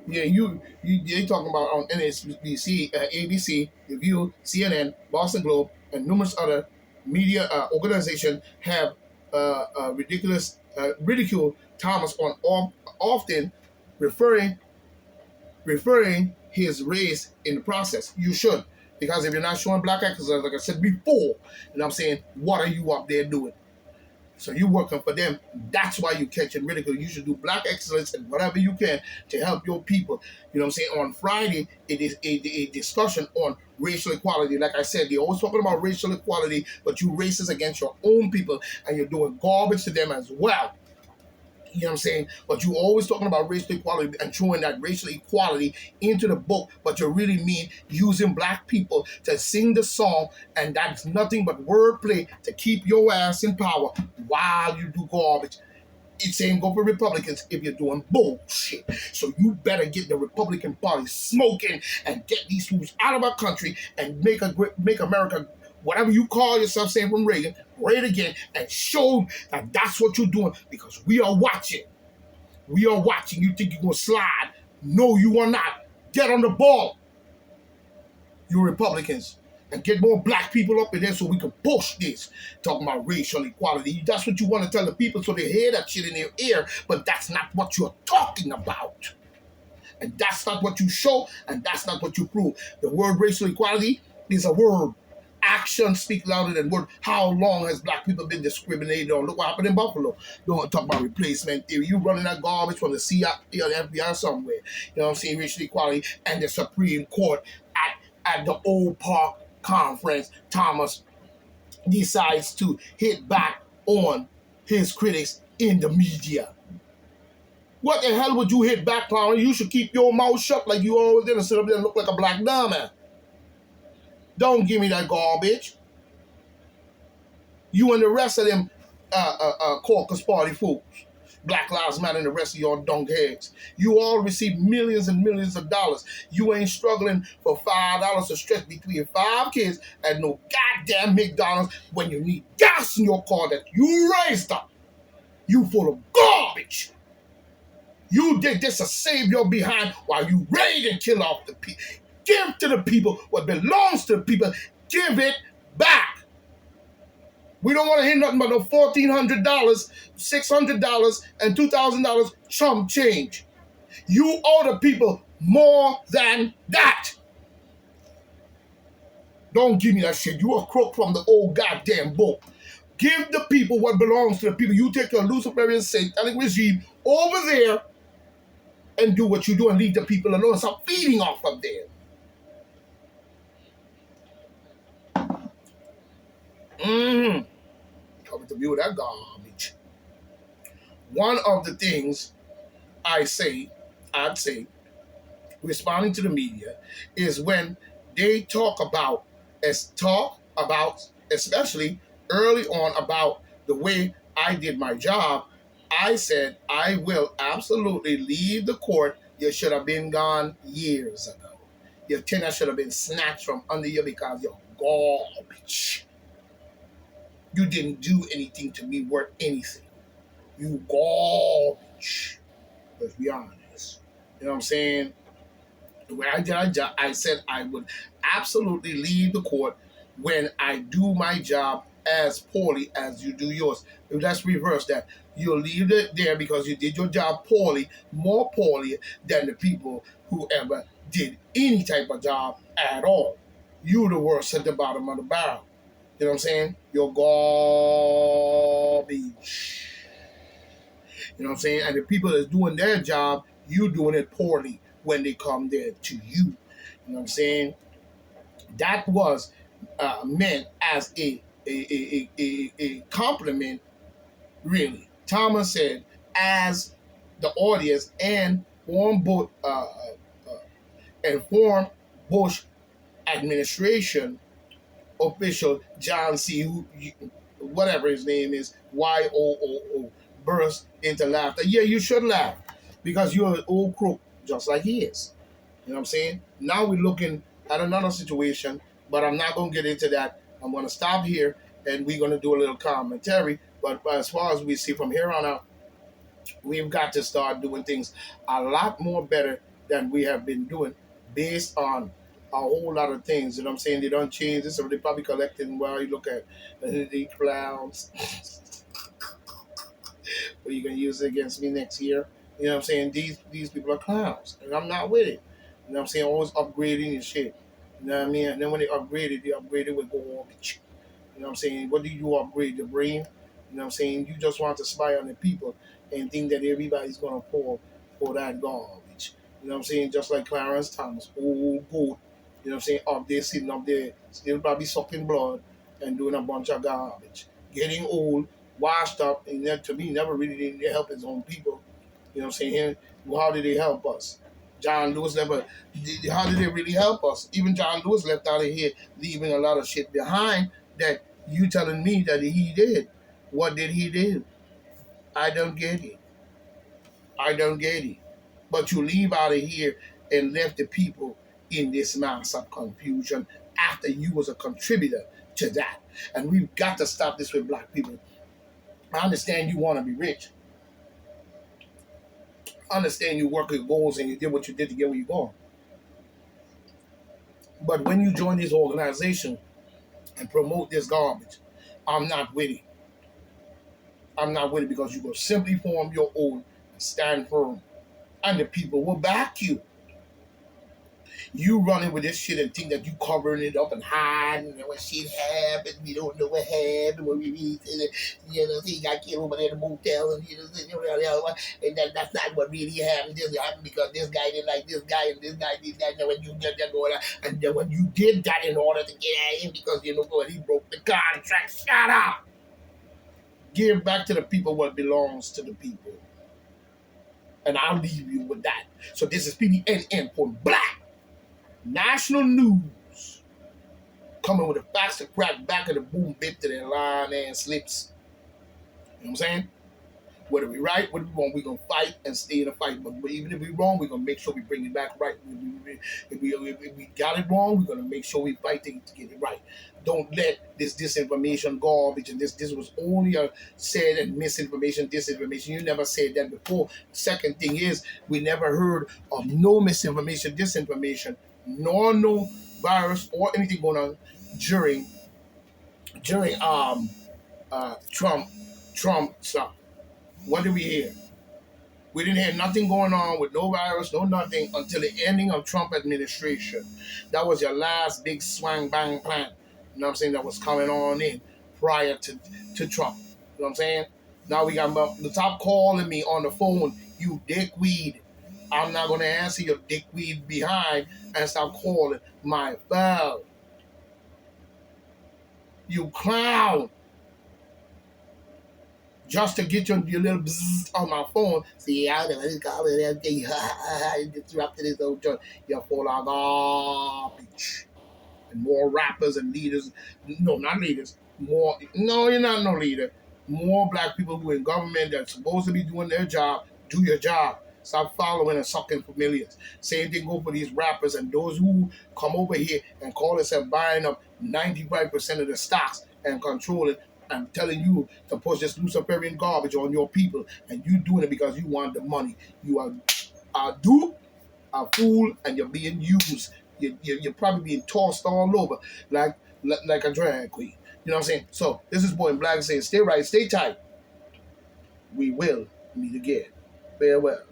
Yeah, they talking about on NSBC, ABC, The View, CNN, Boston Globe, and numerous other media organizations have ridicule Thomas on often referring referring his race in the process. You should, because if you're not showing black excellence, like I said before, and I'm saying, what are you up there doing? So you working for them. That's why you catching ridicule. You should do black excellence and whatever you can to help your people. You know what I'm saying? On Friday, it is a discussion on racial equality. Like I said, they're always talking about racial equality, but you racist against your own people and you're doing garbage to them as well. You know what I'm saying? But you always talking about racial equality and throwing that racial equality into the book, but you really mean using black people to sing the song, and that's nothing but wordplay to keep your ass in power while you do garbage. It's saying go for Republicans if you're doing bullshit. So you better get the Republican Party smoking and get these fools out of our country and make America, whatever you call yourself, saying from Reagan, great again, and show that that's what you're doing, because we are watching. We are watching. You think you're going to slide? No, you are not. Get on the ball, you Republicans, and get more black people up in there so we can push this. Talking about racial equality. That's what you want to tell the people so they hear that shit in their ear, but that's not what you're talking about. And that's not what you show, and that's not what you prove. The word racial equality is a word. Action speak louder than word. How long has black people been discriminated on? Look what happened in Buffalo. Don't talk about replacement theory. You running that garbage from the CIA or the FBI somewhere. You know what I'm saying? Racial equality and the Supreme Court at the Old Park Conference. Thomas decides to hit back on his critics in the media. What the hell would you hit back on? You should keep your mouth shut like you always did and sit up there and look like a black dumbass. Don't give me that garbage. You and the rest of them caucus party fools, Black Lives Matter and the rest of your dunk heads. You all receive millions and millions of dollars. You ain't struggling for $5 to stretch between 5 kids at no goddamn McDonald's when you need gas in your car that you raised up. You full of garbage. You did this to save your behind while you raid and kill off the people. Give to the people what belongs to the people. Give it back. We don't want to hear nothing but no $1,400, $600, and $2,000 chump change. You owe the people more than that. Don't give me that shit. You a crook from the old goddamn book. Give the people what belongs to the people. You take your Luciferian satanic regime over there and do what you do and leave the people alone. Stop feeding off of them. Coming to view that garbage. One of the things I'd say, responding to the media, is when they talk about, especially early on, about the way I did my job. I said, I will absolutely leave the court. You should have been gone years ago. Your tenure should have been snatched from under you because you're garbage. You didn't do anything to me worth anything. You garbage. Let's be honest. You know what I'm saying? The way I did my job, I said I would absolutely leave the court when I do my job as poorly as you do yours. Let's reverse that. You'll leave it there because you did your job poorly, more poorly than the people who ever did any type of job at all. You're the worst at the bottom of the barrel. You know what I'm saying? You're garbage. You know what I'm saying? And the people that's doing their job, you doing it poorly when they come there to you. You know what I'm saying? That was meant as a compliment, really. Thomas said, as the audience and former Bush administration official John C., whatever his name is, YOOO, burst into laughter. Yeah, you should laugh because you're an old crook just like he is. You know what I'm saying? Now we're looking at another situation, but I'm not going to get into that. I'm going to stop here and we're going to do a little commentary. But as far as we see from here on out, we've got to start doing things a lot more better that we have been doing based on a whole lot of things. You know what I'm saying? They don't change this, so they probably collecting while you look at the clowns. But you can use it against me next year. You know what I'm saying? These people are clowns. And I'm not with it. You know what I'm saying? Always upgrading and shit. You know what I mean? And then when they upgrade it with garbage. You know what I'm saying? What do you upgrade? The brain? You know what I'm saying? You just want to spy on the people and think that everybody's gonna fall for that garbage. You know what I'm saying? Just like Clarence Thomas, old goat. You know what I'm saying? Up there, sitting up there, still probably sucking blood and doing a bunch of garbage. Getting old, washed up, and that, to me, never really did help his own people. You know what I'm saying? How did they help us? John Lewis never. How did they really help us? Even John Lewis left out of here, leaving a lot of shit behind that you telling me that he did. What did he do? I don't get it. I don't get it. But you leave out of here and left the people in this mass of confusion after you was a contributor to that. And we've got to stop this with black people. I understand you want to be rich. I understand you work your goals and you did what you did to get where you're going. But when you join this organization and promote this garbage, I'm not with it. I'm not with it because you will simply form your own and stand firm. And the people will back you. You running with this shit and think that you covering it up and hiding, and when shit happens, we don't know what happened. When we read it, you know, he got killed over there in the motel, and and that's not what really happened. This happened because this guy didn't like this guy, and this guy did that. And when you did that, and then when you did that in order to get at him, because you know what, he broke the contract. Shut up. Give back to the people what belongs to the people, and I'll leave you with that. So this is PDNN for Black National News, coming with a faster crack back of the boom bip to their line and slips. You know what I'm saying? Whether we right, whether we wrong, we're going to fight and stay in the fight. But even if we're wrong, we're going to make sure we bring it back right. If we got it wrong, we're going to make sure we fight to get it right. Don't let this disinformation garbage, and this was only a said and misinformation, disinformation. You never said that before. Second thing is, we never heard of no misinformation, disinformation, nor no virus or anything going on during Trump stuff. What did we hear? We didn't hear nothing going on with no virus, no nothing until the ending of Trump administration. That was your last big swang bang plan. You know what I'm saying? That was coming on in prior to Trump. You know what I'm saying? Now we got the top calling me on the phone. You dickweed. I'm not going to answer your dickweed behind and stop calling my phone. You clown. Just to get your little bzzz on my phone. See, I know this call it everything. Disrupted this old joint. You're full of garbage. And more rappers and leaders. No, not leaders. More. No, you're not no leader. More black people who are in government that's supposed to be doing their job. Do your job. Stop following and sucking for millions. Same thing go for these rappers and those who come over here and call themselves buying up 95% of the stocks and controlling. I'm telling you to push this Luciferian garbage on your people, and you doing it because you want the money. You are a dupe, a fool, and you're being used. You're probably being tossed all over like a drag queen. You know what I'm saying? So this is Boy in Black saying, stay right, stay tight. We will meet again. Farewell.